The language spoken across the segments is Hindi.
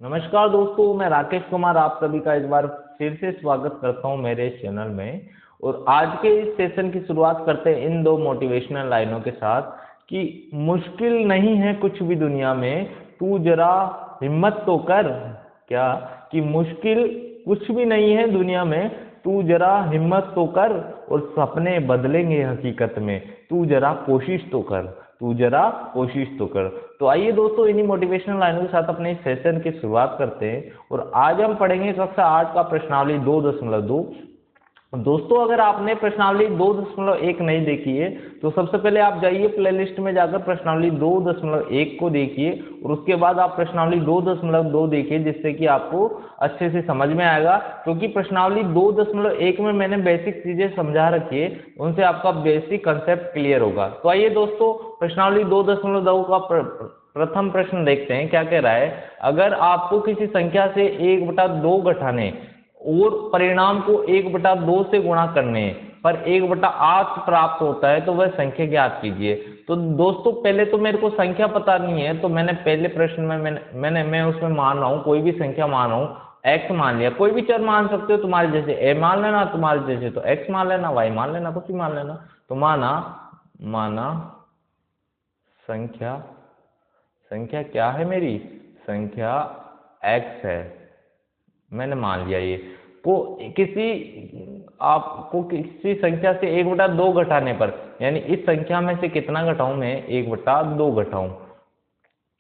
नमस्कार दोस्तों, मैं राकेश कुमार आप सभी का इस बार फिर से स्वागत करता हूं मेरे इस चैनल में। और आज के इस सेशन की शुरुआत करते हैं इन दो मोटिवेशनल लाइनों के साथ कि मुश्किल नहीं है कुछ भी दुनिया में, तू जरा हिम्मत तो कर। क्या कि मुश्किल कुछ भी नहीं है दुनिया में, तू जरा हिम्मत तो कर और सपने बदलेंगे हकीकत में, तू जरा कोशिश तो कर, तू जरा कोशिश तो कर। तो आइए दोस्तों, इन्हीं मोटिवेशनल लाइनों के साथ अपने इस सेशन की शुरुआत करते हैं। और आज हम पढ़ेंगे कक्षा 8 का प्रश्नावली 2.2। दोस्तों, अगर आपने प्रश्नावली 2.1 नहीं देखी है तो सबसे पहले आप जाइए प्लेलिस्ट में जाकर प्रश्नावली 2.1 को देखिए और उसके बाद आप प्रश्नावली 2.2 देखिए, जिससे कि आपको अच्छे से समझ में आएगा। क्योंकि प्रश्नावली 2.1 में मैंने बेसिक चीजें समझा रखी है, उनसे आपका बेसिक कंसेप्ट क्लियर होगा। तो आइए दोस्तों, प्रश्नावली 2.2 का प्रथम प्रश्न देखते हैं क्या कह रहा है। अगर आपको किसी संख्या से 1/2 घटाने और परिणाम को 1/2 से गुणा करने पर 1/8 प्राप्त होता है तो वह संख्या ज्ञात कीजिए। तो दोस्तों, पहले तो मेरे को संख्या पता नहीं है, तो मैंने पहले प्रश्न में मैं उसमें मान रहा हूँ, कोई भी संख्या मान रहा हूँ, x मान लिया। कोई भी चर मान सकते हो, तुम्हारे जैसे a मान लेना, तुम्हारे जैसे तो x मान लेना, y मान लेना, कुछ भी मान लेना। तो माना संख्या संख्या क्या है मेरी, संख्या x है, मैंने मान लिया। ये को किसी आपको किसी संख्या से 1/2 घटाने पर, यानी इस संख्या में से कितना घटाऊं मैं, 1/2 घटाऊं।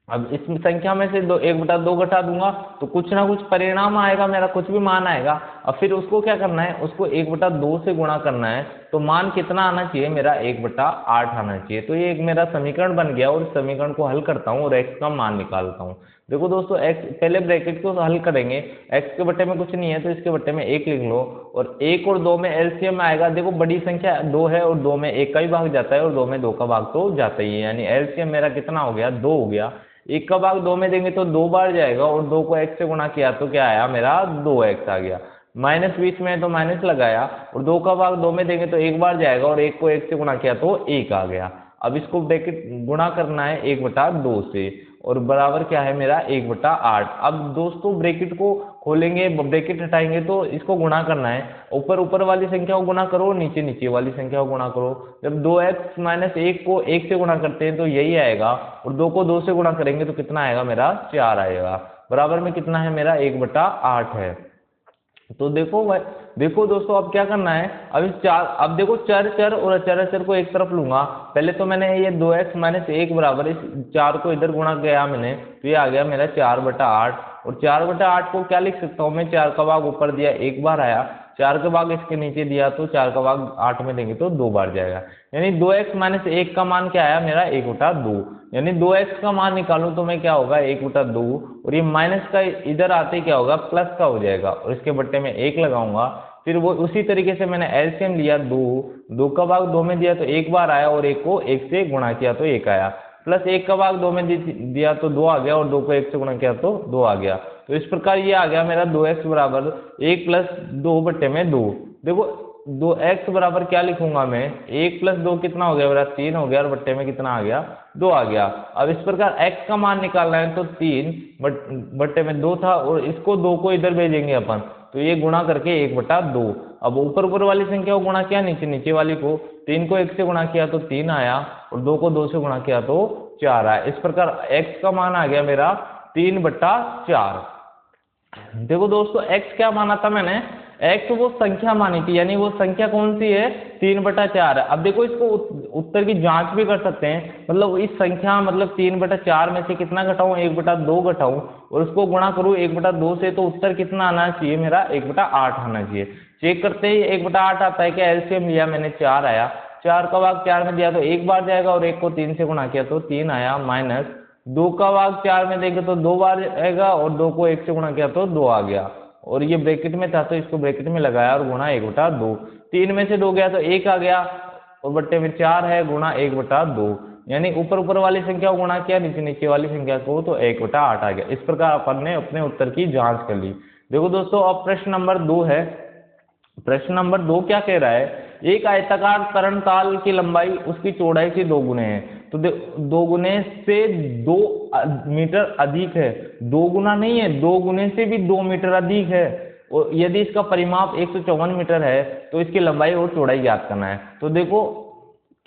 अब इस संख्या में से 1/2 घटा दूंगा तो कुछ ना कुछ परिणाम आएगा, मेरा कुछ भी मान आएगा। अब फिर उसको क्या करना है, उसको 1/2 से गुणा करना है। तो मान कितना आना चाहिए मेरा, 1/8 आना चाहिए। तो ये एक मेरा समीकरण बन गया और इस समीकरण को हल करता हूँ और x का मान निकालता हूँ। देखो दोस्तों, x पहले ब्रैकेट को हल करेंगे, x के बट्टे में कुछ नहीं है तो इसके बट्टे में 1 लिख लो। और 1 और 2 में एलसीएम आएगा। देखो, बड़ी संख्या 2 है और 2 में 1 का ही भाग जाता है और 2 में 2 का भाग तो जाता ही है, यानी एलसीएम मेरा कितना हो गया, 2 हो गया। 1 का भाग 2 में देंगे तो 2 बार जाएगा और 2 को x से गुणा किया तो क्या आया मेरा, 2x आ गया। माइनस बीच में तो माइनस लगाया और 2 का भाग 2 में देंगे तो 1 बार जाएगा और 1 को 1 से गुणा किया तो 1 आ गया। अब इसको ब्रैकेट गुणा करना है 1/2 से और बराबर क्या है मेरा, 1/8। अब दोस्तों ब्रैकेट को खोलेंगे, ब्रैकेट हटाएंगे तो इसको गुणा करना है। ऊपर वाली संख्या को गुणा करो, नीचे वाली संख्या को गुणा करो। जब 2x - 1 को 1 से गुणा करते हैं तो यही आएगा और 2 को 2 से गुणा करेंगे तो कितना आएगा मेरा, 4 आएगा। बराबर में कितना है मेरा, 1/8 है। तो देखो दोस्तों, अब क्या करना है, अब देखो चर और अचर को एक तरफ लूंगा। पहले तो मैंने ये 2x - 1 बराबर इस 4 को इधर गुणा किया मैंने, तो ये आ गया मेरा 4/8। और 4/8 को क्या लिख सकता हूँ मैं, 4 का भाग ऊपर दिया 1 बार आया, 4 का भाग इसके नीचे दिया तो 4 का भाग 8 में देंगे तो 2 बार जाएगा। यानी 2x - 1 का मान क्या आया मेरा, 1/2। यानी 2x का मान निकालूं तो मैं क्या होगा, 1/2। और ये माइनस का इधर आते क्या होगा, प्लस का हो जाएगा और इसके बट्टे में 1 लगाऊंगा। फिर वो उसी तरीके से मैंने एलसीएम लिया, 2 का भाग 2 में दिया तो 1 बार आया और 1 को 1 से गुणा किया तो 1 आया। प्लस 1 का भाग 2 में दिया तो 2 आ गया और 2 को 1 से गुणा किया तो 2 आ गया। तो इस प्रकार ये आ गया मेरा 2x बराबर 1 + 2/2। देखो 2x बराबर क्या लिखूंगा मैं, 1 + 2 कितना हो गया मेरा, 3 हो गया और बट्टे में कितना आ गया, 2 आ गया। अब इस प्रकार x का मान निकालना है तो 3 बट्टे में 2 था और इसको 2 को इधर भेजेंगे अपन, तो ये गुणा करके 1/2। अब ऊपर वाली संख्या को गुणा किया, नीचे वाली को, 3 को 1 से गुणा किया तो 3 आया और 2 को 2 से गुणा किया तो 4 आया। इस प्रकार x का मान आ गया मेरा 3/4। देखो दोस्तों, x क्या माना था मैंने, x वो संख्या मानी थी, यानी वो संख्या कौन सी है, 3/4 है। अब देखो इसको उत्तर की जांच भी कर सकते हैं, मतलब इस संख्या मतलब 3/4 में से कितना घटाऊं, 1/2 घटाऊं और उसको गुणा करूं 1/2 से, तो उत्तर कितना आना चाहिए मेरा, 1/8 आना चाहिए। चेक करते ही 1/8 आता है क्या, एलसीएम लिया मैंने, 4 आया। 4 का भाग 4 में दिया तो 1 बार जाएगा और 1 को 3 से गुणा किया तो 3 आया। माइनस 2 का भाग 4 में देंगे तो 2 बार आएगा और 2 को 1 से गुणा किया तो 2 आ गया और ये ब्रैकेट में था तो इसको ब्रैकेट में लगाया और गुणा 1/2। 3 में से 2 गया तो 1 आ गया और बट्टे में 4 है, गुणा 1/2। यानी ऊपर वाली संख्या को गुणा किया, नीचे वाली संख्या को, तो 1/8 आ गया। इस प्रकार अपन ने अपने उत्तर की जांच कर ली। देखो दोस्तों, अब प्रश्न नंबर 2 है। प्रश्न नंबर 2 क्या कह रहा है, एक आयताकार तरंग ताल की लंबाई उसकी चौड़ाई से 2 गुने है। तो 2 गुने से 2 मीटर अधिक है, 2 गुना नहीं है, 2 गुने से भी 2 मीटर अधिक है। और यदि इसका परिमाप 154 मीटर है तो इसकी लंबाई और चौड़ाई ज्ञात करना है। तो देखो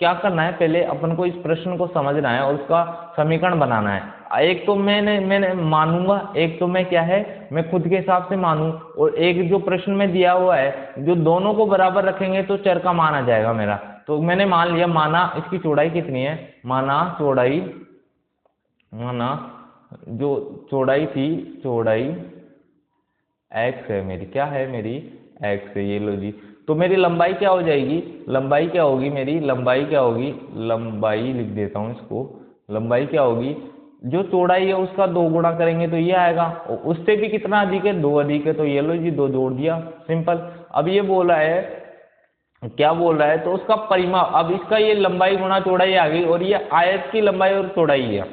क्या करना है, पहले अपन को इस प्रश्न को समझना है और उसका समीकरण बनाना है। एक तो मैंने मानूंगा, एक तो मैं क्या है, मैं खुद के हिसाब से मानूं, और एक जो प्रश्न में दिया हुआ है, जो दोनों को बराबर रखेंगे तो चर का मान आ जाएगा मेरा। तो मैंने मान लिया, माना इसकी चौड़ाई कितनी है, माना जो चौड़ाई थी, चौड़ाई x है मेरी, क्या है मेरी, x है, ये लो जी। तो मेरी लंबाई क्या हो जाएगी, लंबाई क्या होगी मेरी, लंबाई क्या होगी, लंबाई लिख देता हूँ इसको, लंबाई क्या होगी, जो चौड़ाई है उसका 2 गुणा करेंगे तो ये आएगा, और उससे भी कितना अधिक है, 2 अधिक है, तो ये लो जी 2 जोड़ दिया, सिंपल। अब ये बोल रहा है, क्या बोल रहा है, तो उसका परिमाप, अब इसका ये लंबाई गुणा चौड़ाई आ गई, और ये आयत की लंबाई और चौड़ाई है,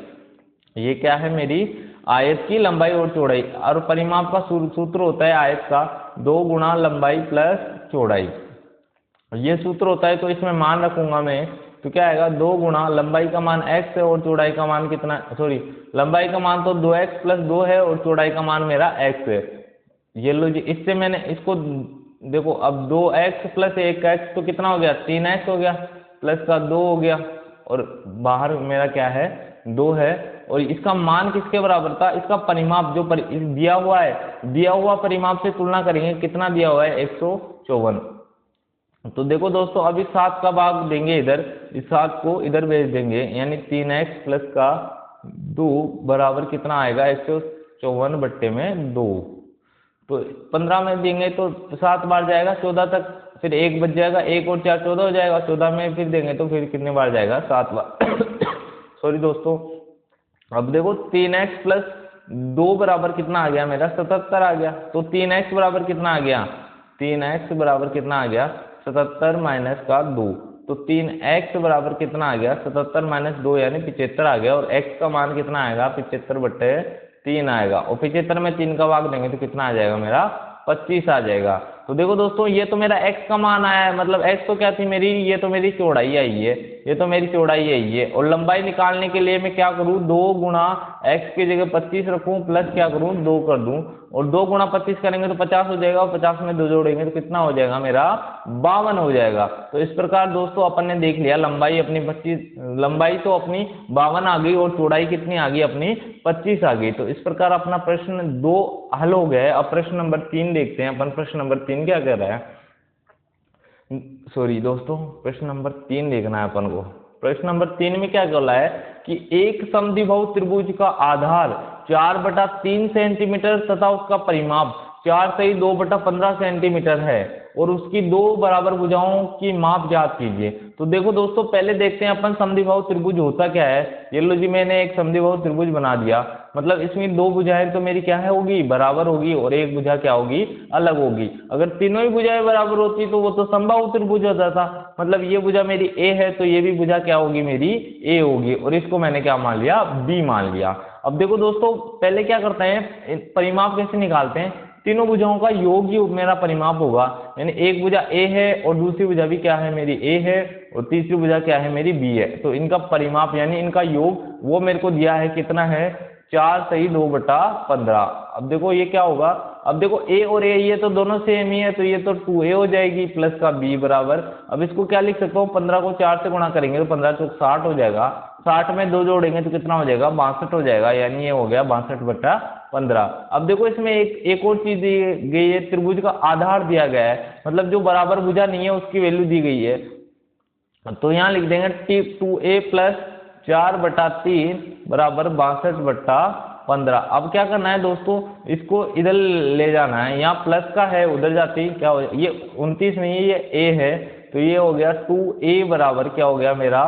ये क्या है मेरी, आयत की लंबाई और चौड़ाई। और परिमाप का सूत्र होता है आयत का 2 गुणा लंबाई प्लस चौड़ाई, ये सूत्र होता है। तो इसमें मान रखूंगा मैं, तो क्या आएगा, 2 गुणा लंबाई का मान x है और चौड़ाई का मान कितना, सॉरी लंबाई का मान तो 2x प्लस 2 है और चौड़ाई का मान मेरा x है। ये लो जी, इससे मैंने इसको देखो, अब 2x प्लस 1x तो कितना हो गया, 3x हो गया, प्लस का 2 हो गया, और बाहर मेरा क्या है, 2 है। और इसका मान किसके बराबर था, इसका परिमाप जो दिया हुआ है, दिया हुआ परिमाप से तुलना करेंगे, कितना दिया हुआ है, 154। तो देखो दोस्तों, अब इस 7 का भाग देंगे इधर, इस 7 को इधर भेज देंगे, यानी 3x प्लस का 2 बराबर कितना आएगा, 154 बट्टे में 2। तो 15 में देंगे तो 7 बार जाएगा 14 तक, फिर 1 बच जाएगा, 1 और 4 14 हो जाएगा, 14 में फिर देंगे तो फिर कितने बार जाएगा, 7 बार सॉरी दोस्तों। अब देखो 3x प्लस 2 बराबर कितना आ गया मेरा, 77 आ गया। तो 3x बराबर कितना आ गया, 3x बराबर कितना आ गया, 77 माइनस का 2। तो 3x बराबर कितना आ गया, 77 माइनस 2 यानी 75 आ गया, और x का मान कितना आएगा, 75 बट्टे 3 आएगा, और 75 में 3 का भाग देंगे तो कितना आ जाएगा मेरा, 25 आ जाएगा। तो देखो दोस्तों, ये तो मेरा x का मान आया है, मतलब x तो क्या थी मेरी, ये तो मेरी चौड़ाई आई है, ये तो मेरी चौड़ाई आई है। और लंबाई निकालने के लिए मैं क्या करूँ, 2 गुणा x की जगह 25 रखूँ, प्लस क्या करूँ, 2 कर दूँ, और 2 गुणा 25 करेंगे तो 50 हो जाएगा, और 50 में 2 जोड़ेंगे तो कितना हो जाएगा मेरा, 52 हो जाएगा। तो इस प्रकार दोस्तों अपन ने देख लिया, लंबाई अपनी 25, लंबाई तो अपनी 52 आ गई, और चौड़ाई कितनी आ गई अपनी, 25 आ गई। तो इस प्रकार अपना प्रश्न 2 हल हो गए। अब प्रश्न नंबर 3 देखते हैं अपन, प्रश्न नंबर 3 क्या कह रहा है, सॉरी दोस्तों, प्रश्न नंबर 3 देखना है अपन को। प्रश्न नंबर 3 में क्या बोला है कि एक समद्विबाहु त्रिभुज का आधार 4/3 सेंटीमीटर तथा उसका परिमाप 4 सही 2/15 सेंटीमीटर है, और उसकी 2 बराबर भुजाओं की माप ज्ञात कीजिए। तो देखो दोस्तों, पहले देखते हैं अपन समद्विबाहु त्रिभुज होता क्या है। ये लो जी, मैंने एक समद्विबाहु त्रिभुज बना दिया, मतलब इसमें 2 भुजाएं तो मेरी क्या है, होगी, बराबर होगी, और एक भुजा क्या होगी, अलग होगी। अगर तीनों ही भुजाएं बराबर होती तो वो तो समबाहु त्रिभुज होता था, मतलब ये भुजा मेरी a है तो ये भी भुजा क्या होगी, मेरी a होगी, और इसको मैंने क्या मान लिया, b मान लिया। अब देखो दोस्तों, पहले क्या करते हैं, परिमाप कैसे निकालते हैं, तीनों भुजाओं का योग ही मेरा परिमाप होगा, यानी एक भुजा a है और दूसरी भुजा भी क्या है, मेरी a है, और तीसरी भुजा क्या है, मेरी b है। तो इनका परिमाप यानी इनका योग वो मेरे को दिया है, कितना है, 4 सही 2/15। अब देखो ये क्या होगा, अब देखो a और a ये तो दोनों सेम ही है, तो ये तो 2a हो जाएगी, प्लस का b बराबर, अब इसको क्या लिख सकता हूँ, 15 को 4 से गुणा करेंगे तो 15 चौक 60 हो जाएगा, 60 में 2 जोड़ेंगे तो कितना हो जाएगा, 62 हो जाएगा, यानी ये हो गया 62/15। अब देखो इसमें एक और चीज दी गई है, त्रिभुज का आधार दिया गया है, मतलब जो बराबर भुजा नहीं है उसकी वैल्यू दी गई है। तो यहाँ लिख देंगे 2a प्लस 4/3 बराबर 62/15। अब क्या करना है दोस्तों, इसको इधर ले जाना है, यहाँ प्लस का है उधर जाती क्या हो, ये 29 नहीं है, ये a है, तो ये हो गया 2a बराबर क्या हो गया मेरा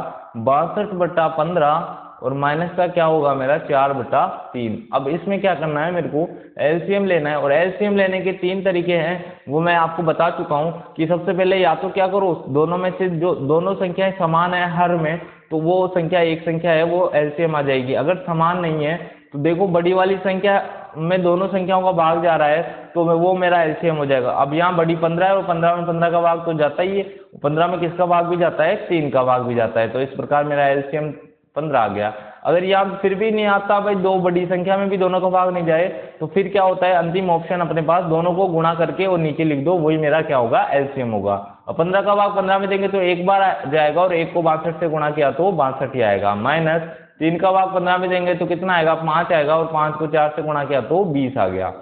62/15, और माइनस का क्या होगा मेरा 4/3। अब इसमें क्या करना है, मेरे को एलसीएम लेना है, और एलसीएम लेने के 3 तरीके हैं, वो मैं आपको बता चुका हूँ कि सबसे पहले या तो क्या करो, दोनों में से जो दोनों संख्याएं समान है हर में, तो वो संख्या एक संख्या है वो एलसीएम आ जाएगी। अगर समान नहीं है तो देखो बड़ी वाली संख्या में दोनों संख्याओं का भाग जा रहा है तो वो मेरा एलसीएम हो जाएगा। अब यहाँ बड़ी 15 है और 15 में 15 का भाग तो जाता ही है, 15 में किसका भाग भी जाता है, 3 का भाग भी जाता है। तो इस प्रकार मेरा एलसीएम 15 आ गया। अगर यहाँ फिर भी नहीं आता भाई, दो बड़ी संख्या में भी दोनों का भाग नहीं जाए, तो फिर क्या होता है, अंतिम ऑप्शन अपने पास दोनों को गुणा करके और नीचे लिख दो, वही मेरा क्या होगा, एलसीएम होगा। और 15 का भाग 15 में देंगे तो एक बार जाएगा, और एक को 62 से गुणा किया तो 62 ही आएगा, माइनस 3 का भाग 15 में देंगे तो कितना आएगा, 5 आएगा, और 5 को 4 से गुणा किया तो 20 आ गया।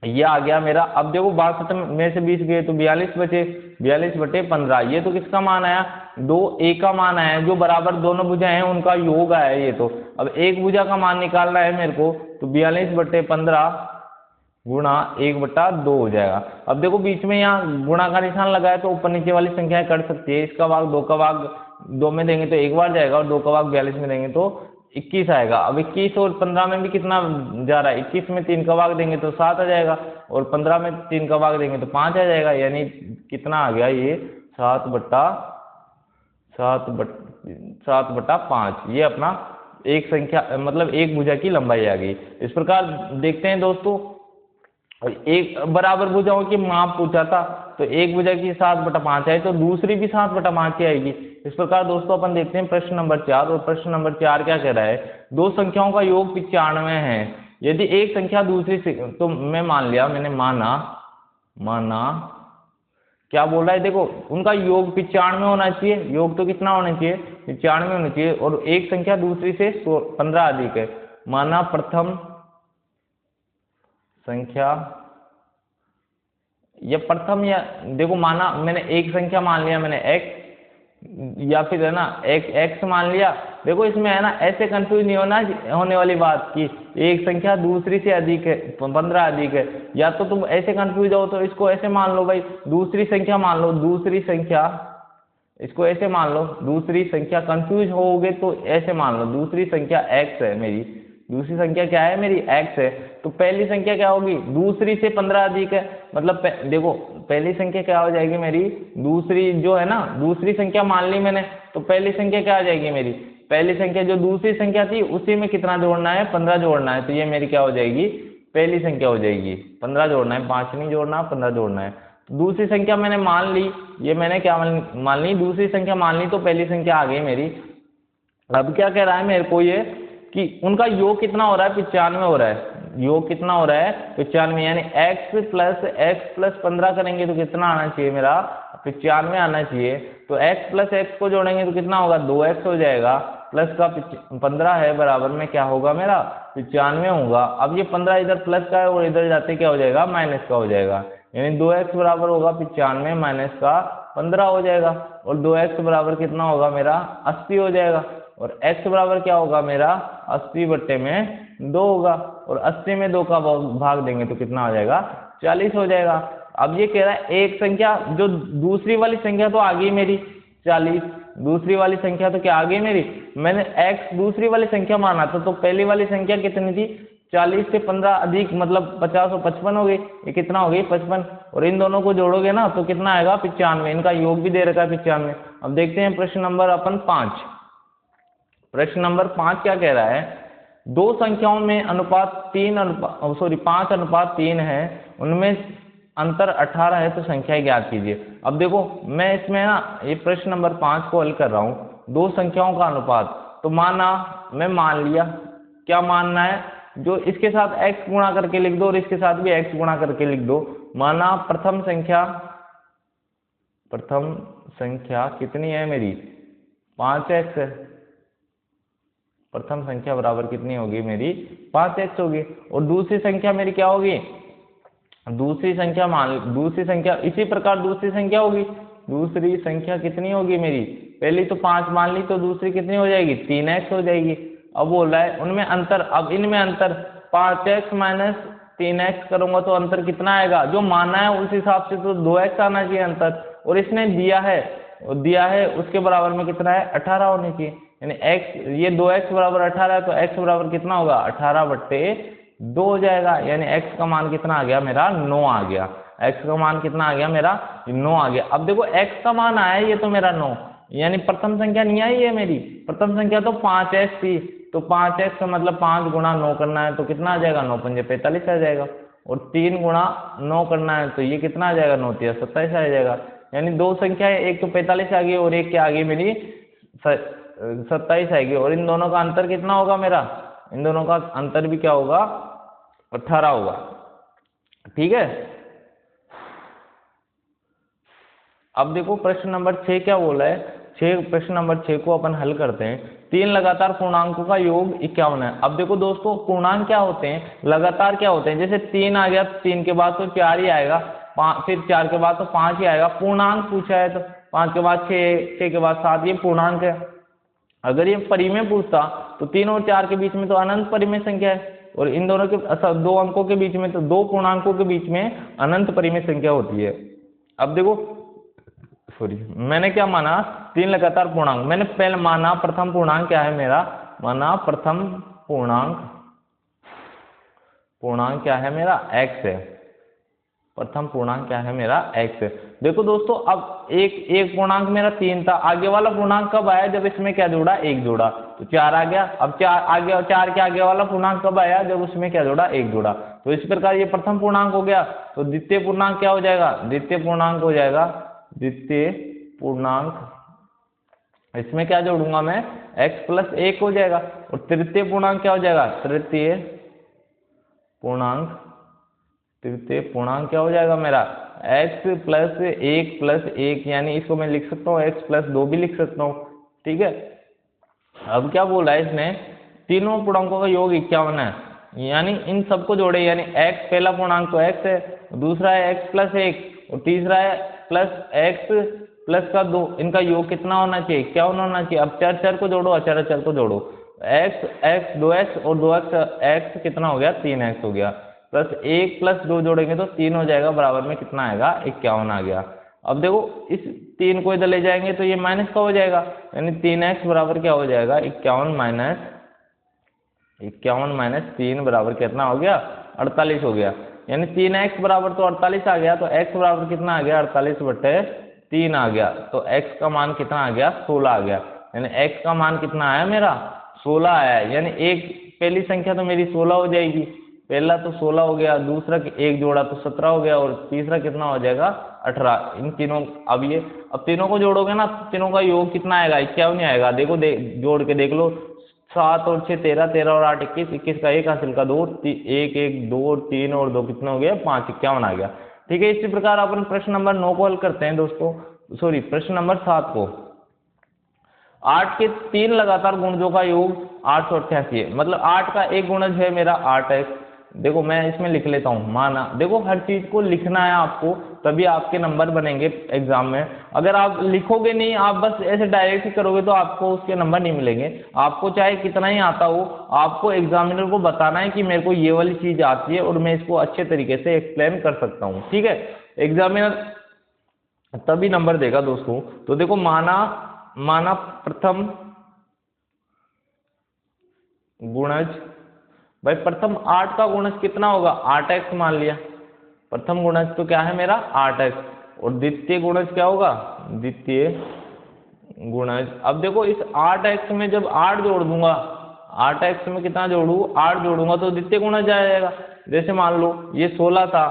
ये आ गया मेरा। अब देखो 62 में से 20 गए तो 42 बचे, 42/15। ये तो किसका मान आया, 2a का मान आया, जो बराबर दोनों भुजाएं हैं उनका योग आया ये तो। अब एक भुजा का मान निकालना है मेरे को, तो 42/15 गुणा 1/2 हो जाएगा। अब देखो बीच में यहाँ गुणा का निशान लगाया तो ऊपर नीचे वाली संख्याएं कट सकती है। इसका भाग 2 का भाग 2 में देंगे तो एक बार जाएगा, और 2 का भाग 42 में देंगे तो 21 आएगा। अब 21 और 15 में भी कितना जा रहा है, 21 में 3 का भाग देंगे तो 7 आ जाएगा, और 15 में 3 का भाग देंगे तो 5 आ जाएगा, यानी कितना आ गया ये 7/5। ये अपना एक संख्या मतलब एक भुजा की लंबाई आ गई। इस प्रकार देखते हैं दोस्तों, एक बराबर भुजाओं की माप पूछा था, तो एक भुजा की 7/5 है, तो दूसरी भी 7/5 ही आएगी। इस प्रकार दोस्तों अपन देखते हैं प्रश्न नंबर 4, और प्रश्न नंबर 4 क्या कह रहा है, दो संख्याओं का योग 95 है। यदि एक संख्या दूसरी से, तो मैं मान लिया, मैंने माना क्या बोल रहा है, देखो उनका योग 95 होना चाहिए, योग तो कितना होना चाहिए, 95 होना चाहिए, और एक संख्या दूसरी से 15 अधिक है। माना प्रथम संख्या, या प्रथम, या देखो माना मैंने एक संख्या मान लिया मैंने x, या फिर है ना x मान लिया। देखो इसमें है ना ऐसे कंफ्यूज नहीं होने वाली बात की एक संख्या दूसरी से अधिक है, 15 अधिक है, या तो तुम ऐसे कंफ्यूज हो तो इसको ऐसे मान लो भाई, दूसरी संख्या मान लो, दूसरी संख्या, इसको ऐसे मान लो, दूसरी संख्या, कंफ्यूज होगे तो ऐसे मान लो, दूसरी संख्या x है मेरी, दूसरी संख्या क्या है मेरी, x है। तो पहली संख्या क्या होगी, दूसरी से 15 अधिक है, मतलब देखो पहली संख्या क्या हो जाएगी मेरी, दूसरी जो है ना, दूसरी संख्या मान ली मैंने, तो पहली संख्या क्या आ जाएगी मेरी, पहली संख्या जो दूसरी संख्या थी उसी में कितना जोड़ना है, 15 जोड़ना है, तो ये मेरी क्या हो जाएगी, पहली संख्या हो जाएगी, 15 जोड़ना है, 5 नहीं जोड़ना, 15 जोड़ना है। दूसरी संख्या मैंने मान ली, ये मैंने क्या मान ली, दूसरी संख्या मान ली, तो पहली संख्या आ गई मेरी। अब क्या कह रहा है मेरे को ये कि उनका योग कितना हो रहा है, 95 हो रहा है, योग कितना हो रहा है 95, यानी x प्लस 15 करेंगे तो कितना आना चाहिए मेरा, 95 आना चाहिए। तो x प्लस x को जोड़ेंगे तो कितना होगा, 2x हो जाएगा, प्लस का 15 है, बराबर में क्या होगा मेरा 95 होगा। अब ये 15 इधर प्लस का है और इधर जाते क्या हो जाएगा, माइनस का हो जाएगा, यानी 2x बराबर होगा 95 माइनस का 15 हो जाएगा, और 2x बराबर कितना होगा मेरा 80 हो जाएगा, और x बराबर क्या होगा मेरा 80/2 होगा, और 80 में 2 का भाग देंगे तो कितना हो जाएगा 40 हो जाएगा। अब ये कह रहा है एक संख्या, जो दूसरी वाली संख्या तो आ गई मेरी 40, दूसरी वाली संख्या तो क्या आ गई मेरी, मैंने x दूसरी वाली संख्या माना था, तो पहली वाली संख्या कितनी थी, 40 से 15 अधिक मतलब 50 और 55 हो गई, ये कितना हो गई 55, और इन दोनों को जोड़ोगे ना तो कितना आएगा 95, इनका योग भी दे रखा है 95। अब देखते हैं प्रश्न नंबर अपन 5। प्रश्न नंबर 5 क्या कह रहा है, दो संख्याओं में अनुपात 5:3 है, उनमें अंतर 18 है, तो संख्याएं ज्ञात कीजिए। अब देखो मैं इसमें ना ये प्रश्न नंबर 5 को हल कर रहा हूँ, दो संख्याओं का अनुपात, तो मैं मान लिया, क्या मानना है, जो इसके साथ x गुणा करके लिख दो और इसके साथ भी x गुणा करके लिख दो। माना प्रथम संख्या कितनी है मेरी 5x है, प्रथम संख्या बराबर कितनी होगी मेरी 5x होगी, और दूसरी संख्या मेरी क्या होगी, दूसरी संख्या इसी प्रकार दूसरी संख्या होगी, दूसरी संख्या कितनी होगी मेरी, पहली तो 5 मान ली, तो दूसरी कितनी हो जाएगी 3x हो जाएगी। अब बोल रहा है उनमें अंतर, अब इनमें अंतर 5x माइनस 3x करूंगा तो अंतर कितना आएगा, जो माना है उस हिसाब से तो 2x आना चाहिए अंतर, और इसने दिया है उसके बराबर में कितना है 18 होनी चाहिए, यानी x, ये 2x बराबर 18 है, तो x बराबर कितना होगा 18/2 हो जाएगा, यानी x का मान कितना आ गया मेरा 9 आ गया, x का मान कितना आ गया मेरा 9 आ गया। अब देखो x का मान आया ये तो मेरा 9, यानी प्रथम संख्या नहीं आई है मेरी, प्रथम संख्या तो 5x थी, तो 5x का मतलब 5 गुणा 9 करना है, तो कितना आ जाएगा 9 पंजे 45 आ जाएगा, और 3 गुणा 9 करना है, तो ये कितना आ जाएगा 9 तिया 27 आ जाएगा, यानी दो संख्या है, एक तो 45 आ गई और एक क्या आ गई मेरी 27 आएगी, और इन दोनों का अंतर कितना होगा मेरा, इन दोनों का अंतर भी क्या होगा, 18 होगा। ठीक है, अब देखो प्रश्न नंबर 6 क्या बोला है, प्रश्न नंबर 6 को अपन हल करते हैं। 3 लगातार पूर्णांकों का योग 51 है। अब देखो दोस्तों, पूर्णांक क्या होते हैं, लगातार क्या होते हैं, जैसे 3 आ गया, 3 के बाद तो 4 ही आएगा, फिर 4 के बाद तो 5 ही आएगा। पूर्णांक पूछा है तो 5 के बाद 6, 6 के बाद 7, ये पूर्णांक है। अगर ये परिमेय पूछता तो 3 और 4 के बीच में तो अनंत परिमेय संख्या है, और इन दोनों के दो अंकों के बीच में तो, दो पूर्णांकों के बीच में अनंत परिमेय संख्या होती है। अब देखो, सॉरी, मैंने क्या माना, 3 लगातार पूर्णांक, मैंने पहले माना प्रथम पूर्णांक क्या है मेरा, माना प्रथम पूर्णांक क्या है मेरा, x है। प्रथम पूर्णांक क्या है मेरा, x है। देखो दोस्तों, अब एक पूर्णांक मेरा 3 था, आगे वाला पूर्णांक कब आया, जब इसमें क्या जोड़ा, 1 जोड़ा, तो 4 आ गया। अब 4 आगे, और 4 के आगे वाला पूर्णांक कब आया, जब उसमें क्या जोड़ा, 1 जोड़ा। तो इस प्रकार ये प्रथम पूर्णांक हो गया। तो द्वितीय पूर्णांक क्या हो जाएगा, द्वितीय पूर्णांक हो जाएगा, द्वितीय पूर्णांक, इसमें क्या जोड़ूंगा मैं, x + 1 हो जाएगा। और तृतीय पूर्णांक क्या हो जाएगा, तृतीय पूर्णांक क्या हो जाएगा मेरा, x + 1 + 1, यानी इसको मैं लिख सकता हूँ x + 2 भी लिख सकता हूँ। ठीक है, अब क्या बोला है इसने, तीनों पूर्णांकों का योग 51 है, यानी इन सबको जोड़े, यानी x, पहला पूर्णांक तो x है, दूसरा है x + 1, और तीसरा है +x + 2, इनका योग कितना होना चाहिए, क्या होना चाहिए। अब चर को जोड़ो, अचर को जोड़ो, x 2x और 2x कितना हो गया, 3x हो गया, प्लस 1 + 2 जोड़ेंगे तो 3 हो जाएगा, बराबर में कितना आएगा, 51 आ गया। अब देखो, इस 3 को इधर ले जाएंगे तो ये माइनस का हो जाएगा, यानी 3x बराबर क्या हो जाएगा, 51 माइनस 3 बराबर कितना हो गया, 48 हो गया। यानी 3x बराबर तो 48 आ गया, तो x बराबर कितना आ गया, 48/3 आ गया। तो x का मान कितना आ गया, 16 आ गया। यानी x का मान कितना आया मेरा, 16 आया। यानी पहली संख्या तो मेरी 16 हो जाएगी, पहला तो 16 हो गया, दूसरा 1 जोड़ा तो 17 हो गया, और तीसरा कितना हो जाएगा, 18। इन तीनों, अब तीनों को जोड़ोगे ना, तीनों का योग कितना आएगा, 51 आएगा। देखो, जोड़ के देख लो, 7 और 6 13, 13 और 8 21, 21 का 1 हासिल का 2, 1 1 2 और 3 और 2 कितना हो गया, 5, 51 आ गया। ठीक है, इसी प्रकार अपन प्रश्न नंबर 9 को हल करते हैं दोस्तों, सॉरी प्रश्न नंबर 7 को। 8 के 3 लगातार गुणजों का योग 888 है, मतलब 8 का एक गुणज है मेरा 8x। देखो मैं इसमें लिख लेता हूँ, माना, देखो हर चीज को लिखना है आपको, तभी आपके नंबर बनेंगे एग्जाम में। अगर आप लिखोगे नहीं, आप बस ऐसे डायरेक्ट ही करोगे, तो आपको उसके नंबर नहीं मिलेंगे। आपको चाहे कितना ही आता हो, आपको एग्जामिनर को बताना है कि मेरे को ये वाली चीज आती है और मैं इसको अच्छे तरीके से एक्सप्लेन कर सकता हूँ। ठीक है, एग्जामिनर तभी नंबर देगा दोस्तों। तो देखो, माना प्रथम गुणज, भाई प्रथम 8 का गुणज कितना होगा, 8x मान लिया। प्रथम गुणज तो क्या है मेरा, 8x, और द्वितीय गुणज क्या होगा, द्वितीय गुणज। अब देखो, इस 8x में जब 8 जोड़ दूंगा, 8x में कितना जोड़ू, 8 जोड़ूंगा तो द्वितीय गुणज आ जाएगा। जैसे मान लो ये 16 था,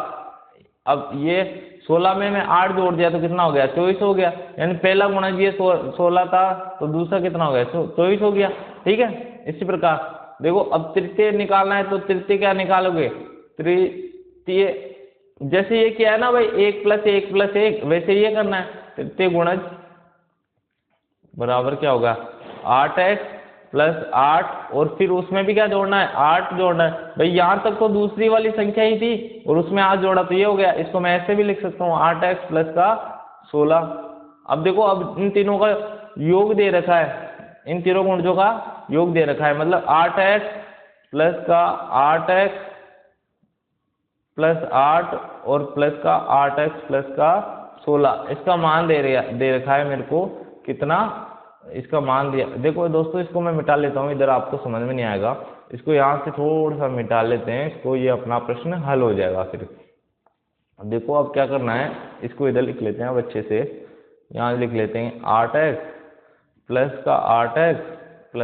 अब ये 16 में मैं 8 जोड़ दिया तो कितना हो गया, 24 हो गया। यानी पहला गुणज ये 16 था, तो दूसरा कितना हो गया, 24 हो गया। ठीक है, इसी प्रकार देखो, अब तृतीय निकालना है, तो तृतीय क्या निकालोगे, तृतीय, जैसे ये क्या है ना भाई, 1 + 1 + 1, वैसे ये करना है। तृतीय गुणज बराबर क्या होगा, 8x + 8, और फिर उसमें भी क्या जोड़ना है, 8 जोड़ना है। भाई यहाँ तक तो दूसरी वाली संख्या ही थी, और उसमें 8 जोड़ा तो ये हो गया। इसको मैं ऐसे भी लिख सकता हूँ, 8x + 16। अब देखो, अब इन तीनों का योग दे रखा है, इन तीनों गुणजों का योग दे रखा है, मतलब 8x + 8x + 8 और +8x + 16, इसका मान दे रखा है मेरे को, कितना, इसका मान दिया। देखो दोस्तों, इसको मैं मिटा लेता हूँ, इधर आपको समझ में नहीं आएगा, इसको यहाँ से थोड़ा सा मिटा लेते हैं, इसको, ये अपना प्रश्न हल हो जाएगा फिर। देखो अब क्या करना है, इसको इधर लिख लेते हैं अब अच्छे से, यहाँ लिख लेते हैं 8x + 8x +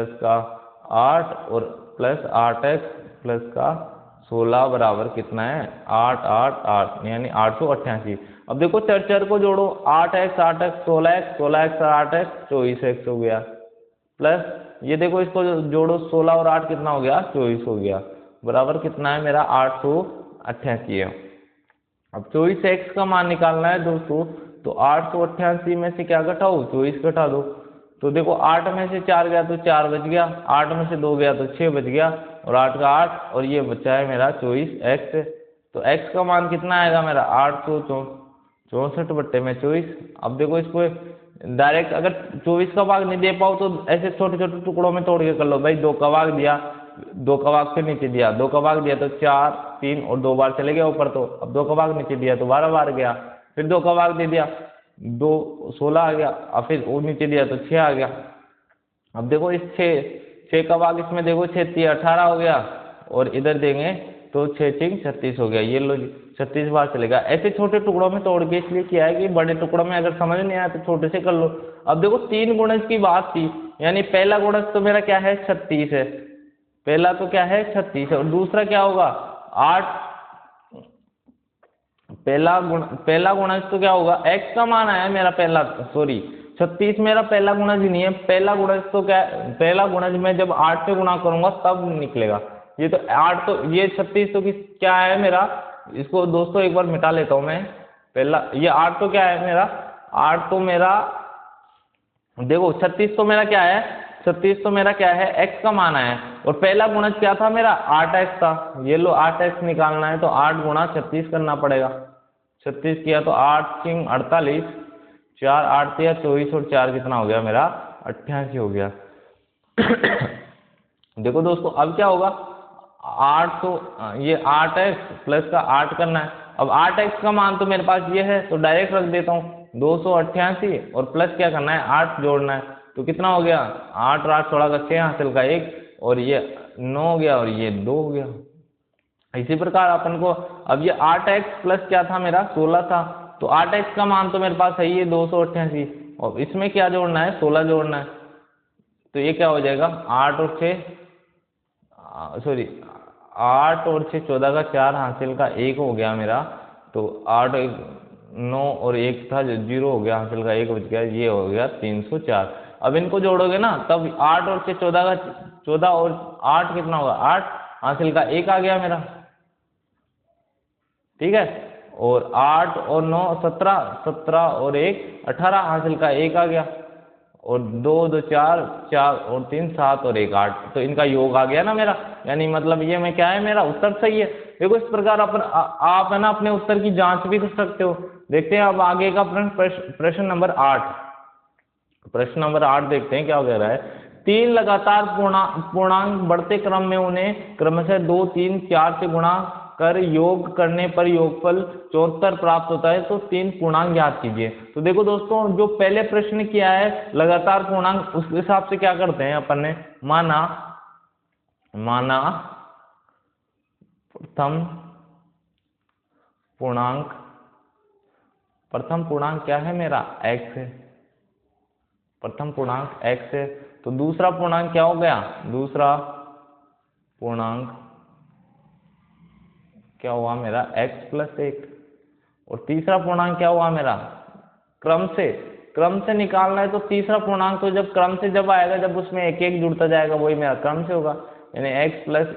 8 और +8x + 16 बराबर कितना है, 8 8 8, यानी 888। अब देखो, चर को जोड़ो, 8x 8x 16x 16x 8x 24x हो गया। प्लस ये देखो इसको जोड़ो, 16 और 8 कितना हो गया, 24 हो गया, बराबर कितना है मेरा 888 है। अब 24 से x का मान निकालना है दोस्तों, तो 888 में से क्या घटाओ, 24 घटा दो। तो देखो 8 में से 4 गया तो 4 बच गया, 8 में से 2 गया तो 6 बच गया, और 8 का 8, और ये बचा है मेरा 24x। तो x का मान कितना आएगा मेरा 864/24। अब देखो इसको डायरेक्ट अगर 24 का भाग नहीं दे पाओ तो ऐसे छोटे छोटे टुकड़ों में तोड़ के कर लो भाई। 2 का भाग दिया, 2 का भाग फिर नीचे दिया, 2 का भाग दिया तो 4, 3 और 2 बार चले गया ऊपर, तो अब 2 का भाग नीचे दिया तो 12 बार गया, फिर 2 का भाग दे दिया, 2 16 आ गया, अब फिर वो नीचे दिया तो 6 आ गया। अब देखो इस 6 का भाग इसमें देखो 6 3 18 हो गया, और इधर देंगे तो 6 3 36 हो गया। ये लो जी 36 बार चलेगा। ऐसे छोटे टुकड़ों में तोड़ के इसलिए किया है कि बड़े टुकड़ों में अगर समझ नहीं आया तो छोटे से कर लो। अब देखो 3 गुणज की बात थी, यानी पहला गुणज तो मेरा क्या है 36 है, पहला तो क्या है 36 है, और दूसरा क्या होगा 8। पहला गुणज तो क्या होगा, x का मान आया मेरा पहला, सॉरी 36 मेरा पहला गुणज ही नहीं है, पहला गुणज तो क्या, पहला गुणज में जब 8 से गुणा करूंगा तब निकलेगा। ये तो 8 तो ये 36 तो क्या है मेरा, इसको दोस्तों एक बार मिटा लेता हूं मैं। पहला ये 8 तो क्या है मेरा, 8 तो मेरा देखो 36 तो मेरा क्या है, 36 तो मेरा क्या है x का मान है, और पहला गुणज क्या था मेरा 8x था। ये लो 8x निकालना है तो 8 गुणा 36 करना पड़ेगा। 36 किया तो 8 3 48, 4 8 या 24, और 4 कितना हो गया मेरा 88 हो गया। देखो दोस्तों अब क्या होगा, 8 तो ये 8x प्लस का 8 करना है। अब 8x का मान तो मेरे पास ये है तो डायरेक्ट रख देता हूँ 288, और प्लस क्या करना है 8 जोड़ना है, तो कितना हो गया 8 और 8 16 का 6 हासिल का 1, और ये 9 हो गया, और ये 2 हो गया। इसी प्रकार अपन को अब ये 8x प्लस क्या था मेरा 16 था, तो 8x का मान तो मेरे पास है ये 288, और इसमें क्या जोड़ना है 16 जोड़ना है, तो ये क्या हो जाएगा 8 और 6 सॉरी 8 और 6 14 का 4 हासिल का 1 हो गया मेरा, तो 8 9 और 1 था जो 0 हो गया, हासिल का 1 बच गया, ये हो गया 304। अब इनको जोड़ोगे ना तब 8 और 6 14 का 14 और 8 कितना होगा 8, हासिल का 1 आ गया मेरा, ठीक है, और 8 और 9 17, 17 और 1 18, हासिल का 1 आ गया, और 2 2 4, 4 और 3 7 और 1 8, तो इनका योग आ गया ना मेरा, यानी मतलब ये में क्या है मेरा उत्तर सही है। देखो इस प्रकार अपन आप है ना अपने उत्तर की जांच भी कर सकते हो। देखते हैं अब आगे का प्रश्न नंबर 8, प्रश्न नंबर 8 देखते हैं क्या कह रहा है। 3 लगातार पूर्णांक बढ़ते क्रम में उन्हें क्रमशः 2 3 4 से गुणा कर योग करने पर योगफल 74 प्राप्त होता है, तो 3 पूर्णांक ज्ञात कीजिए। तो देखो दोस्तों जो पहले प्रश्न किया है लगातार पूर्णांक, उस हिसाब से क्या करते हैं अपन ने माना प्रथम पूर्णांक क्या है मेरा x है, प्रथम पूर्णांक x है, तो दूसरा पूर्णांक क्या हो गया, दूसरा पूर्णांक क्या हुआ मेरा x प्लस 1, और तीसरा पूर्णांक क्या हुआ मेरा क्रम से निकालना है, तो तीसरा पूर्णांक तो जब क्रम से जब आएगा जब उसमें एक एक जुड़ता जाएगा वही मेरा क्रम से होगा, यानी x प्लस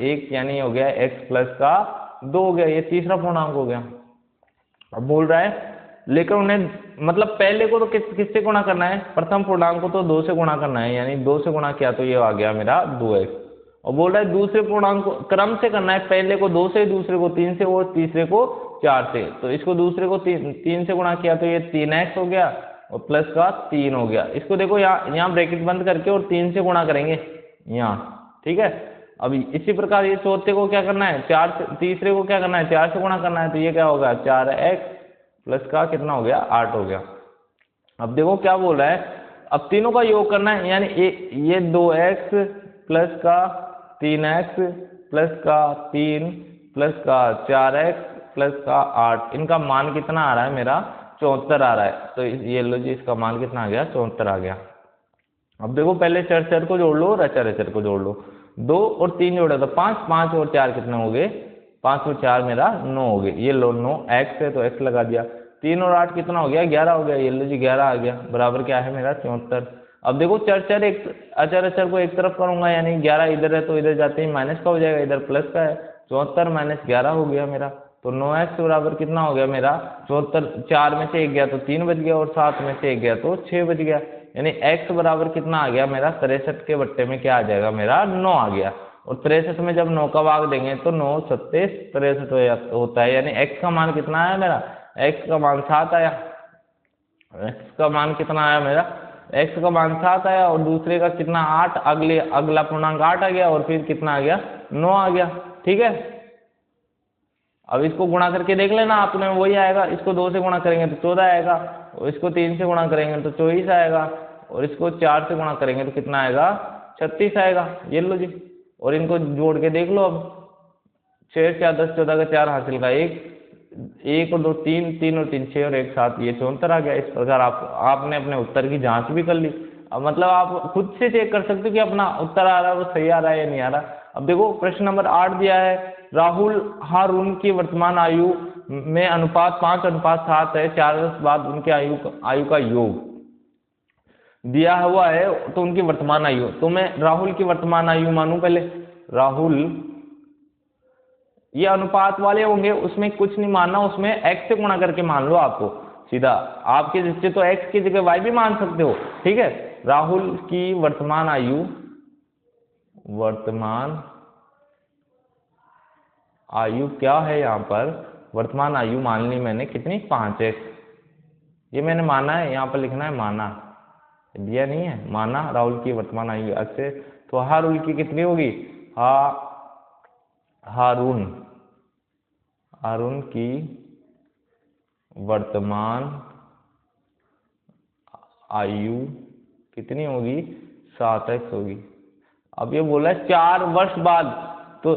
1 यानी हो गया x प्लस का 2 हो गया, ये तीसरा पूर्णांक हो गया। अब बोल रहा है लेकिन उन्हें मतलब पहले को तो किससे गुणा करना है, प्रथम पूर्णांक को तो 2 से गुणा करना है, यानी 2 से गुणा किया तो ये आ गया मेरा 2x, और बोल रहा है दूसरे पूर्णांक को क्रम से करना है, पहले को 2 से, दूसरे को 3 से, और तीसरे को 4 से, तो इसको दूसरे को 3 से गुणा किया तो ये 3x हो गया, और प्लस का 3 हो गया। इसको देखो यहाँ ब्रैकेट बंद करके और 3 से गुणा करेंगे यहाँ, ठीक है। अब इसी प्रकार ये चौथे को क्या करना है 4 से, तीसरे को क्या करना है 4 से गुणा करना है, तो ये क्या होगा 4x प्लस का कितना हो गया 8 हो गया। अब देखो क्या बोल रहा है, अब तीनों का योग करना है, यानी ये 2x प्लस का 3x प्लस का 3 प्लस का 4x प्लस का 8, इनका मान कितना आ रहा है मेरा 74 आ रहा है, तो ये लो जी इसका मान कितना आ गया 74 आ गया। अब देखो पहले चर को जोड़ लो और अचर को जोड़ लो, 2 और 3 जोड़ा तो 5, 5 और 4 कितने हो गए 5 और 4 मेरा 9 हो गए, ये लो 9 x है तो x लगा दिया, 3 और 8 कितना हो गया 11 हो गया, ये लो जी 11 आ गया, बराबर क्या है मेरा 74। अब देखो चर एक अचर को एक तरफ करूंगा, यानी 11 इधर है तो इधर जाते ही माइनस का हो जाएगा, इधर प्लस का है, 74 माइनस 11 हो गया मेरा। तो 9x बराबर कितना हो गया मेरा, 74, 4 में से 1 गया तो 3 बच गया, और 7 में से 1 गया तो 6 बच गया, यानी x बराबर कितना आ गया मेरा, 63 के बट्टे में क्या आ जाएगा मेरा, 9 आ गया। और 63 में जब 9 का भाग देंगे तो 9 37 63 होता है, यानी x का मान कितना आया मेरा, x का मान 7 आया। x का मान कितना आया मेरा, x का मान 7 आया, और दूसरे का कितना 8, अगला पूर्णांक 8 आ गया, और फिर कितना आ गया, 9 आ गया। ठीक है, अब इसको गुणा करके देख लेना आपने, वही आएगा। इसको 2 से गुणा करेंगे तो 14 आएगा, और इसको 3 से गुणा करेंगे तो 24 आएगा, और इसको 4 से गुणा करेंगे तो कितना आएगा, 36 आएगा। ये लो जी, और इनको जोड़ के देख लो अब, 6 4 10 14 का 4 हासिल का 1 और 2 3, 3 और 3 6 और 1 7, ये 74 आ गया। इस प्रकार आपने अपने उत्तर की जांच भी कर ली। अब मतलब आप खुद से चेक कर सकते हो कि अपना उत्तर आ रहा है वो सही आ रहा है या नहीं आ रहा। अब देखो प्रश्न नंबर 8 दिया है, राहुल हारून की वर्तमान आयु में अनुपात 5:7 है, 4 वर्ष बाद उनके आयु का योग दिया हुआ है, तो उनकी वर्तमान आयु, तो मैं राहुल की वर्तमान आयु मानूं पहले। राहुल, ये अनुपात वाले होंगे, उसमें कुछ नहीं मानना, उसमें x से गुणा करके मान लो आपको सीधा, आपके जिससे तो x की जगह y भी मान सकते हो। ठीक है, राहुल की वर्तमान आयु क्या है, यहाँ पर वर्तमान आयु मान ली मैंने कितनी, 5x, ये मैंने माना है, यहाँ पर लिखना है माना, दिया नहीं है, माना राहुल की वर्तमान आयु अच्छे। तो हारुल की कितनी होगी, हारून की वर्तमान आयु कितनी होगी, 7x होगी। अब ये बोला है 4 वर्ष बाद, तो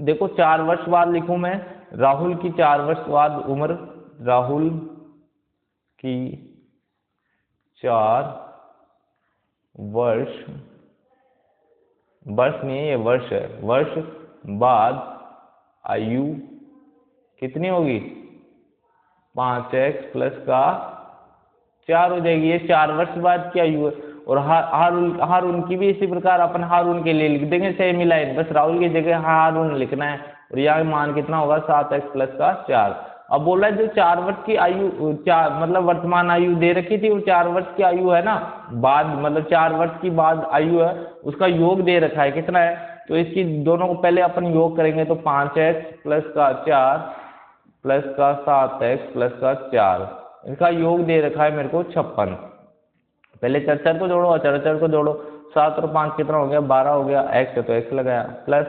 देखो 4 वर्ष बाद लिखूं मैं, राहुल की 4 वर्ष बाद उम्र, राहुल की 4 वर्ष नहीं है, ये वर्ष है, वर्ष बाद आयु कितनी होगी, 5x प्लस का 4 हो जाएगी। ये 4 वर्ष बाद की आयु है। और हारून की भी इसी प्रकार अपन हारून के लिए लिख देंगे सेम ही लाइन, बस राहुल की जगह हारून लिखना है, और यहाँ मान कितना होगा, 7x प्लस का 4। अब बोला है जो 4 वर्ष की आयु, मतलब वर्तमान आयु दे रखी थी, वो 4 वर्ष की आयु है ना, बाद मतलब 4 वर्ष की बाद आयु है, उसका योग दे रखा है, कितना है, तो इसकी दोनों को पहले अपन योग करेंगे तो 5x प्लस का 4 प्लस का 7x प्लस का 4, इसका योग दे रखा है मेरे को 56। पहले चर को जोड़ो, अचर को जोड़ो, 7 और 5 कितना हो गया, 12 हो गया, x है तो x लगाया, प्लस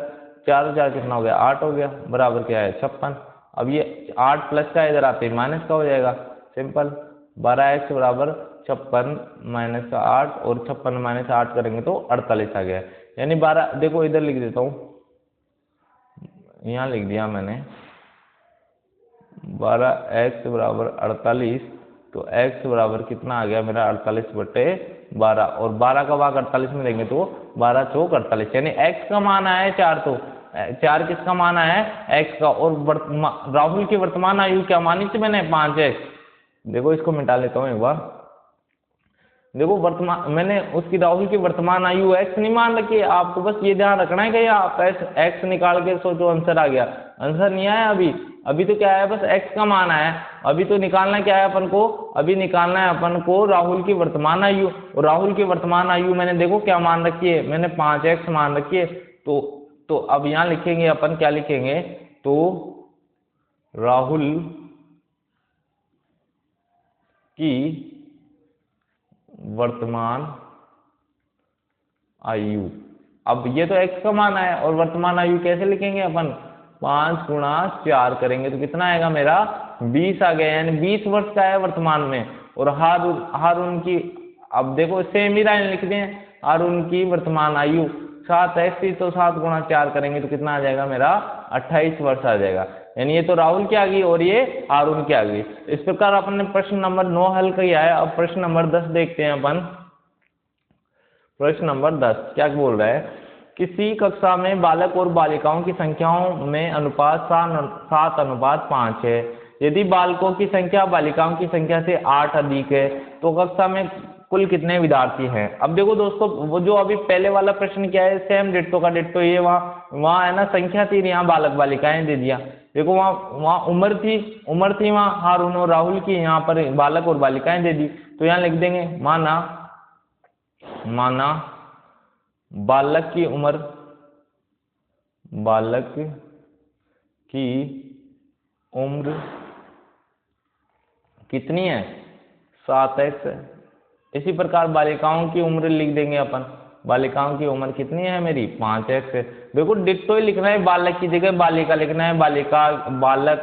4 और 4 कितना हो गया, 8 हो गया, बराबर क्या है, 56। अब ये 8 प्लस का इधर आते ही माइनस का हो जाएगा, सिंपल, 12x बराबर 56 माइनस का 8, और 56 माइनस 8 करेंगे तो 48 आ गया, यानी 12, देखो इधर लिख देता हूँ, यहाँ लिख दिया मैंने 12x बराबर 48, तो x बराबर कितना आ गया मेरा, 48/12, और 12 का भाग 48 में देंगे तो 12 चौक 48, यानी x का मान आया है 4, तो 4 किसका मान आया है, x का। और राहुल की वर्तमान आयु क्या मानी थी मैंने, 5x। देखो इसको मिटा लेता हूँ एक बार, देखो वर्तमान मैंने उसकी राहुल की वर्तमान आयु x नहीं मान रखी है, आपको बस ये ध्यान रखना है कि आप x निकाल के सोचो आंसर आ गया, आंसर नहीं आया अभी तो क्या है, बस x का मान आया है। अभी तो निकालना क्या है अपन को, अभी निकालना है अपन को राहुल की वर्तमान आयु, और राहुल की वर्तमान आयु मैंने देखो क्या मान रखी है, मैंने 5x मान रखी है। तो अब यहाँ लिखेंगे अपन, क्या लिखेंगे, तो राहुल की वर्तमान आयु, अब ये तो x का मान है, और वर्तमान आयु कैसे लिखेंगे अपन, 5 गुणा 4 करेंगे तो कितना आएगा मेरा, 20 आ गया, यानी 20 वर्ष का है वर्तमान में। और हारून की, अब देखो सेम ही लाइन लिख दें, हारून की वर्तमान आयु 7x थी, तो 7 गुणा 4 करेंगे तो कितना आ जाएगा मेरा, 28 वर्ष आ जाएगा, यानी ये तो राहुल की आ गई और ये हारून की आ गई। इस प्रकार अपन ने प्रश्न नंबर 9 हल किया है। अब प्रश्न नंबर 10 देखते हैं अपन। प्रश्न नंबर 10 क्या बोल रहा है, किसी कक्षा में बालक और बालिकाओं की संख्याओं में अनुपात 7:5 है। यदि बालकों की संख्या बालिकाओं की संख्या से 8 अधिक है तो कक्षा में कुल कितने विद्यार्थी हैं। अब देखो दोस्तों, वो जो अभी पहले वाला प्रश्न क्या है, सेम डिट्टो का डिट्टो, ये वहाँ है ना संख्या थी, यहाँ बालक बालिकाएं दे दिया। देखो वहाँ उम्र थी वहाँ हारून और राहुल की, यहाँ पर बालक और बालिकाएं दे दी। तो यहाँ लिख देंगे माना बालक की उम्र कितनी है, 7x है। इसी प्रकार बालिकाओं की उम्र लिख देंगे अपन, बालिकाओं की उम्र कितनी है मेरी, 5x है। देखो डिट्टो ही लिखना है, बालक की जगह बालिका लिखना है, बालक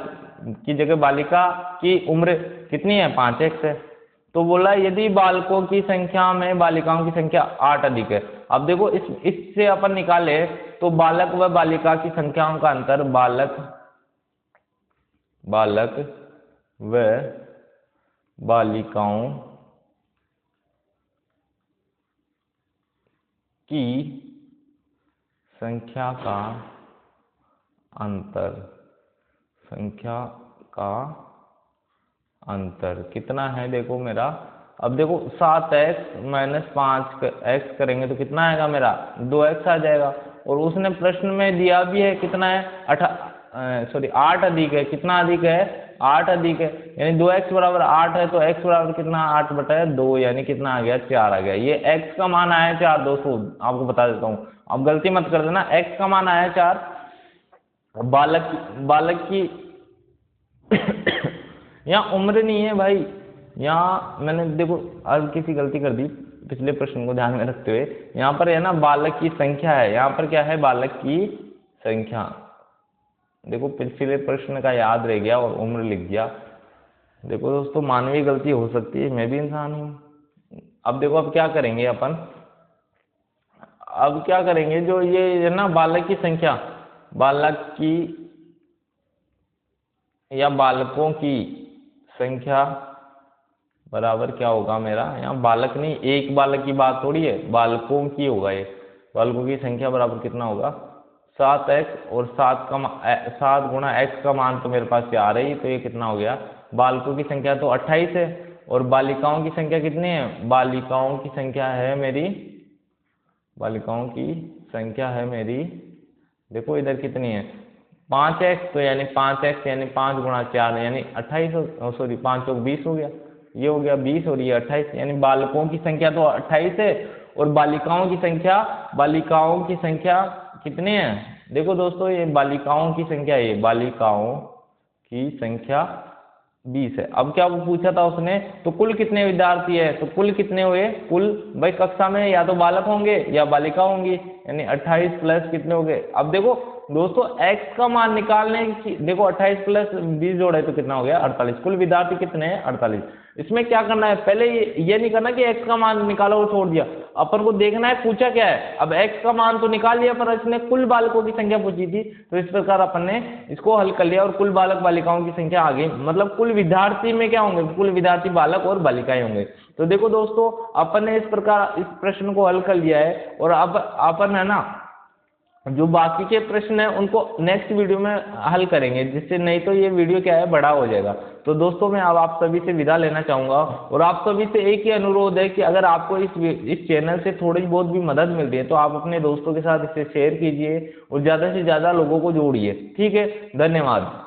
की जगह बालिका की उम्र कितनी है, 5x है। तो बोला यदि बालकों की संख्या में बालिकाओं की संख्या 8 अधिक है। अब देखो इससे अपन निकाले तो बालक व बालिका की संख्याओं का अंतर, बालक व बालिकाओं की संख्या का अंतर कितना है, देखो मेरा, अब देखो 7x माइनस 5x करेंगे तो कितना आएगा मेरा, 2x आ जाएगा। और उसने प्रश्न में दिया भी है कितना है, 8 अधिक है। कितना अधिक है, 8 अधिक है, यानी 2x बराबर 8 है, तो x बराबर कितना, 8/2, यानी कितना आ गया, 4 आ गया। ये x का मान आया 4 दोस्तों, आपको बता देता हूँ, अब गलती मत कर देना, x का मान आया 4। बालक की यहाँ उम्र नहीं है भाई, यहाँ मैंने देखो अब किसी गलती कर दी, पिछले प्रश्न को ध्यान में रखते हुए यहाँ पर है ना बालक की संख्या है, यहाँ पर क्या है, बालक की संख्या। देखो पिछले प्रश्न का याद रह गया और उम्र लिख दिया। देखो दोस्तों, मानवीय गलती हो सकती है, मैं भी इंसान हूँ। अब देखो अब क्या करेंगे अपन, अब क्या करेंगे, जो ये है ना बालक की संख्या, बालक की या बालकों की संख्या बराबर क्या होगा मेरा, यहाँ बालक नहीं, एक बालक की बात थोड़ी है, बालकों की होगा ये। बालकों की संख्या बराबर कितना होगा, 7x, और 7 गुणा x का मान तो मेरे पास ये आ रही, तो ये कितना हो गया, बालकों की संख्या तो 28 है, और बालिकाओं की संख्या कितनी है, बालिकाओं की संख्या है मेरी, देखो इधर कितनी है, 5x, तो यानी 5x यानी 5 गुणा 4 यानी 28, सॉरी 5 चौक 20 हो गया, ये हो गया 20 और ये 28, यानी बालकों की संख्या तो 28 है, और बालिकाओं की संख्या कितने हैं, देखो दोस्तों ये बालिकाओं की संख्या, ये बालिकाओं की संख्या 20 है। अब क्या वो पूछा था उसने, तो कुल कितने विद्यार्थी है, तो कुल कितने हुए, कुल भाई कक्षा में या तो बालक होंगे या बालिका होंगी, यानी 28 प्लस कितने हो गए। अब देखो दोस्तों x का मान निकालने की, देखो 28 प्लस 20 जोड़े तो कितना हो गया, 48। कुल विद्यार्थी कितने हैं, 48। इसमें क्या करना है, पहले ये नहीं करना कि x का मान निकालो और छोड़ दिया, अपन को देखना है पूछा क्या है। अब x का मान तो निकाल लिया, पर इसने कुल बालकों की संख्या पूछी थी, तो इस प्रकार अपन ने इसको हल कर लिया और कुल बालक बालिकाओं की संख्या आ गई। मतलब कुल विद्यार्थी में क्या होंगे, कुल विद्यार्थी बालक और बालिकाएं होंगे। तो देखो दोस्तों, अपन ने इस प्रकार इस प्रश्न को हल कर लिया है, और अब अपन है ना जो बाकी के प्रश्न हैं उनको नेक्स्ट वीडियो में हल करेंगे, जिससे नहीं तो ये वीडियो क्या है, बड़ा हो जाएगा। तो दोस्तों मैं अब आप सभी से विदा लेना चाहूँगा, और आप सभी से एक ही अनुरोध है कि अगर आपको इस चैनल से थोड़ी बहुत भी मदद मिल रही है तो आप अपने दोस्तों के साथ इसे शेयर कीजिए और ज़्यादा से ज़्यादा लोगों को जोड़िए। ठीक है, धन्यवाद।